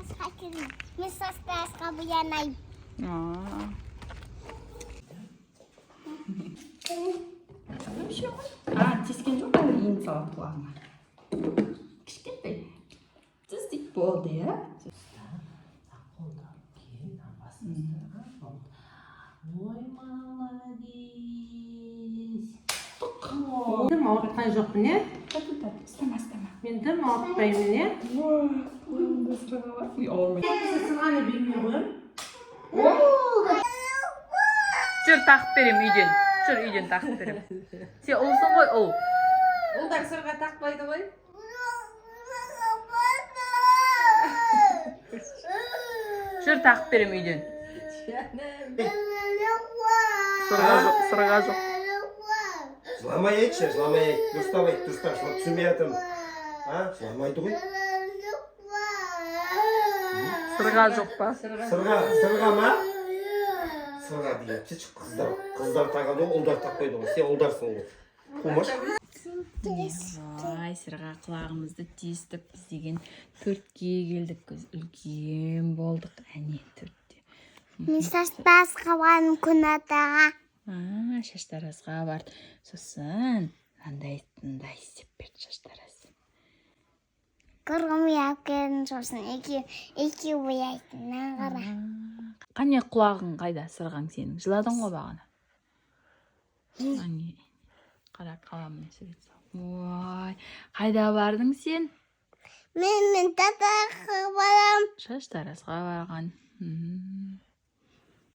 Мен састасқа бұянайым. Тескен жоқ әлі ең салат құлағына. Кішкентай. Тістік болды, иә? Ой, молодец. Дым ауыртқан жоқпын, е? Стама. Мен дым ауыртпаймын, е? Қолымда сырға бар. Үй, ауырмайды. Сырғаны бермей қойым. Жүр тақып берем үйден. Жүр үйден тақып берем. Сен ұлсың ғой, ұл. Ұлдар сырға тақпайды ғой. Жүр тақып берем үйден. Сырға жоқ. Жыламай айтшы, жыламай айт. Дұрыстап айт, дұрыстап. Жылап түсінбей жатырмын. Жыламайды ғой. Сырға жоқ па? Сырға ма? Сырға деген. Қыздар тағады ғой, ұлдар тақпайды ғой. Сен ұлдарсың ғой. Қумаш. Ай, сырға құлағымызды тестіп біз деген 4-ге келдік. Үлкен болдық. Әне 4-те. Мен састасқа барым күн атаға. Шаштаразға барды. Сосын, андай істеп берді шаштараз. Құрғым япкерін сосын екі бұяйтыннан қара. Қане құлағың қайда сырғаң сенің? Жыладың ғой бағана. Қара қаламын сурет сал. Ой, қайда бардың сен? Мен татаққа барам. Шаштаразға барған.